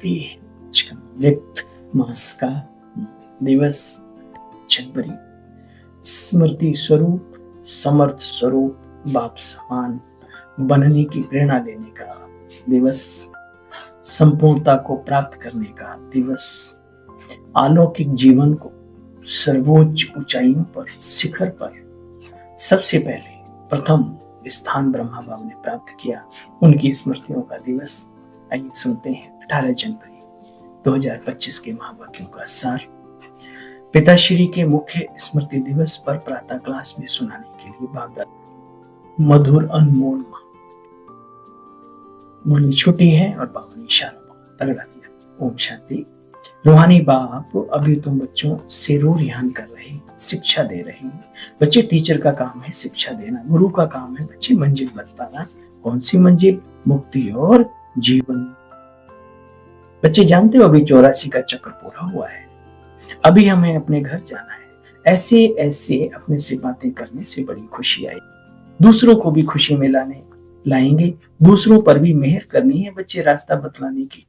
व्यक्त मास का दिवस जनवरी, स्मृति स्वरूप, समर्थ स्वरूप, बाप समान बनने की प्रेरणा लेने का दिवस, संपूर्णता को प्राप्त करने का दिवस, अलौकिक जीवन को सर्वोच्च ऊंचाइयों पर, शिखर पर सबसे पहले प्रथम स्थान ब्रह्मा बाबा ने प्राप्त किया, उनकी स्मृतियों का दिवस। आइए सुनते हैं 18 जनवरी 2025 के महावाक्यों का सार। पिताश्री के मुख्य स्मृति दिवस पर प्रातः क्लास में सुनाने के लिए बाबा मधुर अनमोल मोनी छोटी है और बाबा ने इशारा तगड़ा दिया। ओम शांति। रूहानी बाप, अभी तुम बच्चों से रो रिहान कर रहे हैं, शिक्षा दे रहे हैं। बच्चे, टीचर का काम है शिक्षा देना, गुरु का काम है बच्चे मंजिल बताना। कौन सी मंजिल? मुक्ति और जीवन। बच्चे जानते हो अभी 84 का चक्र पूरा हुआ है, अभी हमें अपने घर जाना है। ऐसे ऐसे अपने से बातें करने से बड़ी खुशी आई, दूसरों को भी खुशी में लाएंगे, दूसरों पर भी मेहर करनी है बच्चे, रास्ता बतलाने की,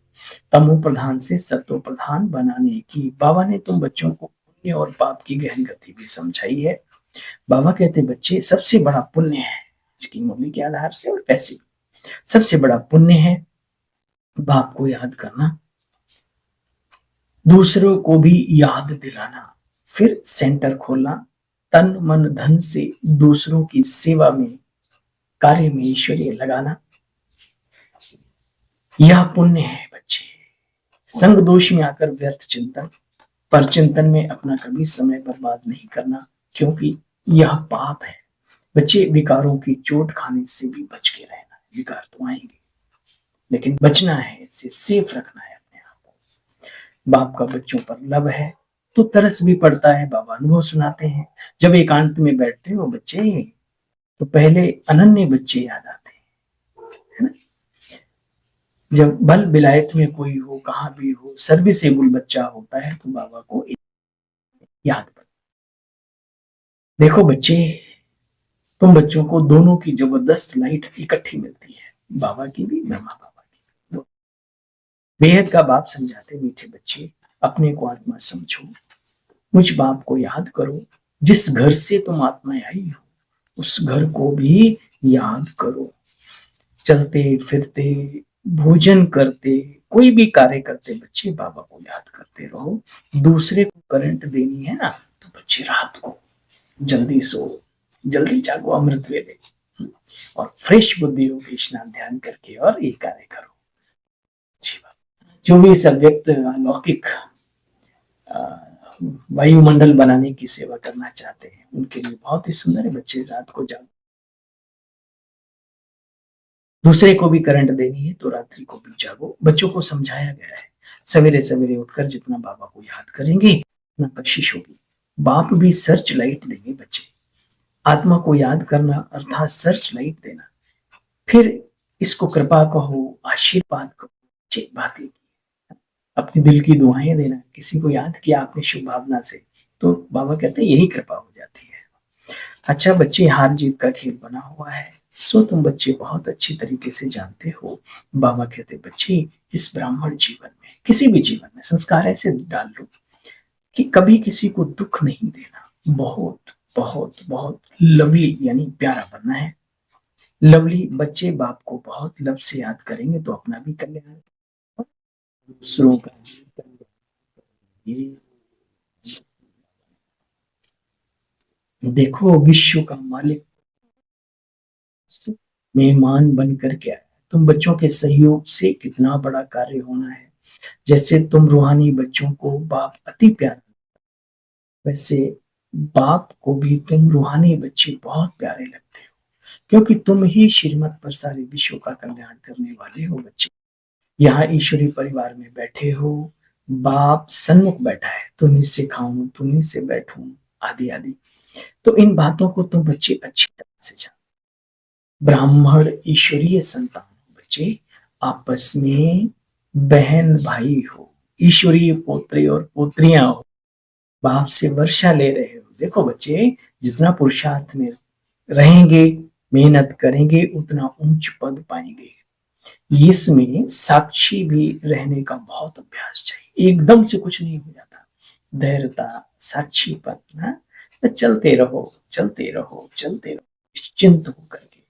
तमो प्रधान से सत्व प्रधान बनाने की। बाबा ने तुम बच्चों को पुण्य और पाप की गहन गति भी समझाई है। बाबा कहते बच्चे, सबसे बड़ा पुण्य है, इसकी मूल्य के आधार से और पैसे, सबसे बड़ा पुण्य है बाप को याद करना, दूसरों को भी याद दिलाना, फिर सेंटर खोलना, तन मन धन से दूसरों की सेवा में, कार्य में ईश्वरीय लगाना, यह पुण्य है बच्चे। संग दोष में आकर व्यर्थ चिंतन, पर चिंतन में अपना कभी समय बर्बाद नहीं करना, क्योंकि यह पाप है बच्चे। विकारों की चोट खाने से भी बच के रहना। विकार तो आएंगे, लेकिन बचना है, इसे सेफ रखना है अपने आप को। बाप का बच्चों पर लव है तो तरस भी पड़ता है। बाबा अनुभव सुनाते हैं, जब एकांत में बैठते हो बच्चे तो पहले अनन्य बच्चे याद आते हैं, है ना। जब बल विलायत में कोई हो, कहां भी हो, सर्विसेबल बच्चा होता है तो बाबा को याद पड़ता। देखो बच्चे, तुम बच्चों को दोनों की जबरदस्त लाइट इकट्ठी मिलती है, बाबा की भी, ब्रह्मा बाबा की। बेहद का बाप समझाते, मीठे बच्चे अपने को आत्मा समझो, मुझ बाप को याद करो, जिस घर से तुम आत्मा आई हो उस घर को भी याद करो। चलते फिरते, भोजन करते, कोई भी कार्य करते बच्चे बाबा को याद करते रहो। दूसरे को करंट देनी है ना तो बच्चे रात को जल्दी सो, जल्दी जागो अमृत वेले, और फ्रेश बुद्धि होगी स्नान ध्यान करके और ये कार्य करो। जो भी सब्जेक्ट अलौकिक वायुमंडल बनाने की सेवा करना चाहते हैं उनके लिए बहुत ही सुंदर है बच्चे। रात को जागो, दूसरे को भी करंट देनी है तो रात्रि को भी जागो। बच्चों को समझाया गया है सवेरे सवेरे उठकर जितना बाबा को याद करेंगे उतना कशिश होगी। बाप भी सर्च लाइट देंगे बच्चे। आत्मा को याद करना अर्थात सर्च लाइट देना, फिर इसको कृपा कहो, आशीर्वाद कहो, अच्छी बातें की, अपने दिल की दुआएं देना। किसी को याद किया आपने शुभ भावना से तो बाबा कहते हैं यही कृपा हो जाती है। अच्छा बच्चे, हार जीत का खेल बना हुआ है, सो तुम बच्चे बहुत अच्छी तरीके से जानते हो। बाबा कहते बच्चे, इस ब्राह्मण जीवन में, किसी भी जीवन में संस्कार ऐसे डाल लो कि कभी किसी को दुख नहीं देना। बहुत बहुत बहुत लवली यानी प्यारा बनना है। लवली बच्चे बाप को बहुत लव से याद करेंगे तो अपना भी कल्याण, दूसरों का भी कल्याण। देखो, विश्व का मालिक मेहमान बनकर के आया। तुम बच्चों के सहयोग से कितना बड़ा कार्य होना है। जैसे तुम रूहानी बच्चों को बाप अति प्यारा, वैसे बाप को भी तुम रूहानी बच्चे बहुत प्यारे लगते हो, क्योंकि तुम ही श्रीमत पर सारे विश्व का कल्याण करने वाले हो बच्चे। यहाँ ईश्वरी परिवार में बैठे हो, बाप सन्मुख बैठा है, तुम्ही से खाऊं, तुम्ही से बैठूं, आदि आदि। तो इन बातों को तुम बच्चे अच्छी तरह से जानो। ब्राह्मण ईश्वरीय संतान हो बच्चे, आपस में बहन भाई हो, ईश्वरीय पोत्रे और पोत्रियां हो, बाप से वर्षा ले रहे हो। देखो बच्चे, जितना पुरुषार्थ में रहेंगे, मेहनत करेंगे, उतना ऊंच पद पाएंगे। इसमें साक्षी भी रहने का बहुत अभ्यास चाहिए, एकदम से कुछ नहीं हो जाता। धैर्यता, साक्षीपन, हाँ? तो चलते रहो, चलते रहो, चलते रहो, निश्चिंत होकर के।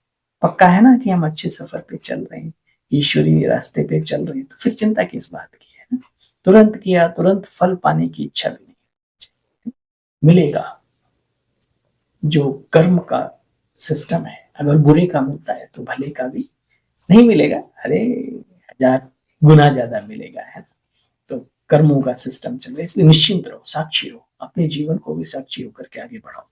पक्का है ना कि हम अच्छे सफर पे चल रहे हैं, ईश्वरीय रास्ते पे चल रहे हैं, तो फिर चिंता किस बात की है ना? तुरंत किया, तुरंत फल पाने की इच्छा भी नहीं मिलेगा। जो कर्म का सिस्टम है, अगर बुरे का मिलता है तो भले का भी नहीं मिलेगा, अरे 1000 गुना ज्यादा मिलेगा, है ना? तो कर्मों का सिस्टम चल रहा है, इसलिए निश्चिंत रहो, साक्षी रहो, अपने जीवन को भी साक्षी होकर के आगे बढ़ाओ।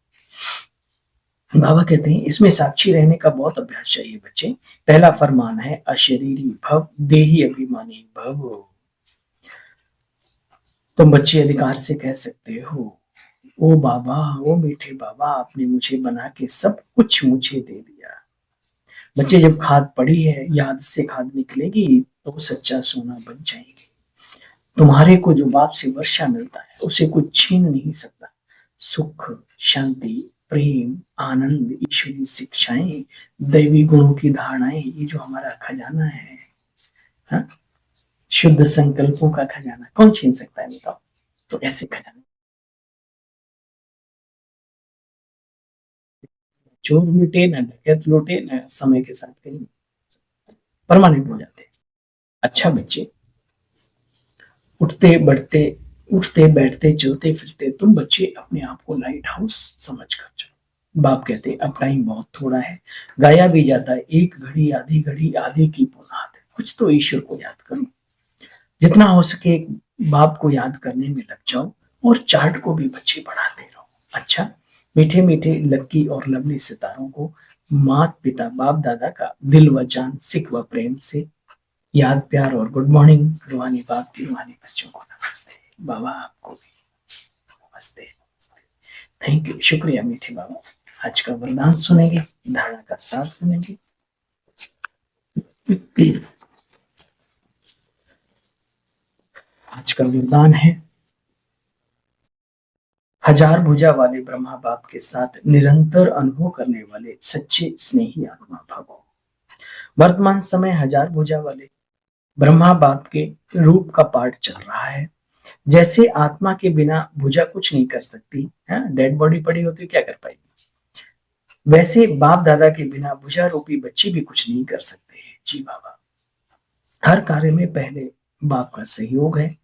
बाबा कहते हैं इसमें साक्षी रहने का बहुत अभ्यास चाहिए बच्चे। पहला फरमान है अशरीरी भव देही अभिमानी भव। तुम बच्चे अधिकार से कह सकते हो, ओ बाबा, ओ मीठे बाबा, आपने मुझे बना के सब कुछ मुझे दे दिया। बच्चे जब खाद पड़ी है, याद से खाद निकलेगी तो सच्चा सोना बन जाएगी। तुम्हारे को जो बाप से वर्षा मिलता है उसे कुछ छीन नहीं सकता। सुख, शांति, प्रेम, आनंद, ईश्वरी शिक्षाएं, दैवी गुणों की धारणाएं, ये जो हमारा खजाना है, हा? शुद्ध संकल्पों का खजाना कौन छीन सकता है बताओ? तो ऐसे खजाना चोर लूटे न डकैत लूटे न समय के साथ कहीं परमानेंट हो जाते हैं। अच्छा बच्चे, उठते बढ़ते, उठते बैठते चलते फिरते तुम बच्चे अपने आप को लाइट हाउस समझ कर चलो। बाप कहते अपना ही बहुत थोड़ा है, गाया भी जाता है, एक घड़ी आधी की पुनाद है। कुछ तो ईश्वर को याद करो, जितना हो सके बाप को याद करने में लग जाओ, और चार्ट को भी बच्चे बढ़ाते रहो। अच्छा, मीठे मीठे लक्की और लवली सितारों को मात पिता बाप दादा का दिल व जान सिख व प्रेम से याद, प्यार और गुड मॉर्निंग। रूहानी बाप की रूहानी बच्चों को नमस्ते। बाबा आपको भी नमस्ते, नमस्ते। थैंक यू, शुक्रिया मीठे बाबा। आज का वरदान सुनेंगे, धारणा का सार सुनेंगे। आज का वरदान है हजार भुजा वाले ब्रह्मा बाप के साथ निरंतर अनुभव करने वाले सच्चे स्नेही आत्मा भव। वर्तमान समय हजार भुजा वाले ब्रह्मा बाप के रूप का पाठ चल रहा है। जैसे आत्मा के बिना भुजा कुछ नहीं कर सकती है, डेड बॉडी पड़ी होती क्या कर पाएगी, वैसे बाप दादा के बिना भुजा रूपी बच्चे भी कुछ नहीं कर सकते। जी बाबा, हर कार्य में पहले बाप का सहयोग है।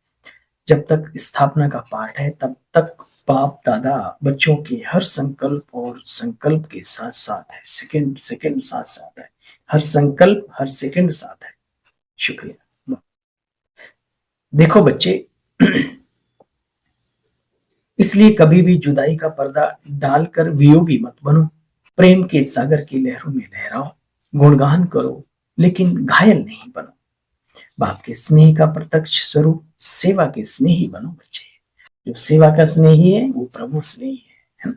जब तक स्थापना का पाठ है तब तक बाप दादा बच्चों के हर संकल्प और संकल्प के साथ साथ है, सेकंड सेकंड साथ साथ है, हर संकल्प हर सेकंड साथ है। शुक्रिया। देखो बच्चे, इसलिए कभी भी जुदाई का पर्दा डालकर वियोगी मत बनो। प्रेम के सागर की लहरों में लहराओ, गुणगान करो, लेकिन घायल नहीं बनो। बाप के स्नेह का प्रत्यक्ष स्वरूप सेवा के स्नेही बनो बच्चे। जो सेवा का स्नेही है वो प्रभु स्नेही है ना?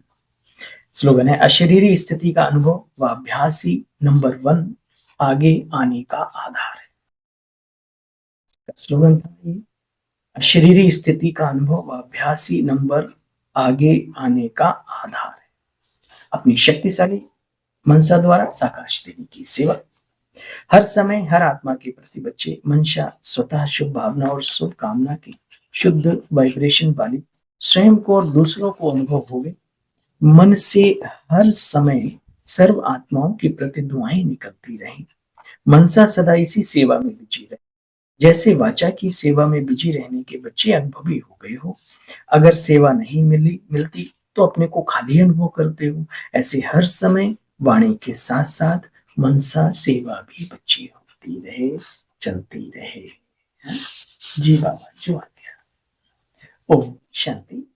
स्लोगन है अशरीरी स्थिति का अनुभव व अभ्यासी नंबर 1 आगे आने का आधार है। स्लोगन था ये, अशरीरी स्थिति का अनुभव व अभ्यासी नंबर आगे आने का आधार है। अपनी शक्तिशाली मनसा द्वारा साकाश देने की सेवा। हर समय हर आत्मा के प्रति बच्चे मंशा, स्वतः शुभ भावना और शुभ कामना की शुद्ध वाइब्रेशन वाली स्वयं को और दूसरों को अनुभव होवे। मन से हर समय सर्व आत्माओं के प्रति दुआएं निकलती रहें। मनसा सदा इसी सेवा में बिजी रहे। जैसे वाचा की सेवा में बिजी रहने के बच्चे अनुभवी हो गए हो। अगर सेवा नहीं मिलती तो अपने को खाली अनुभव करते हो। ऐसे हर समय वाणी के साथ साथ मनसा सेवा भी बच्ची होती रहे, चलती रहे। जी बाबा, जो आ गया। ओम शांति।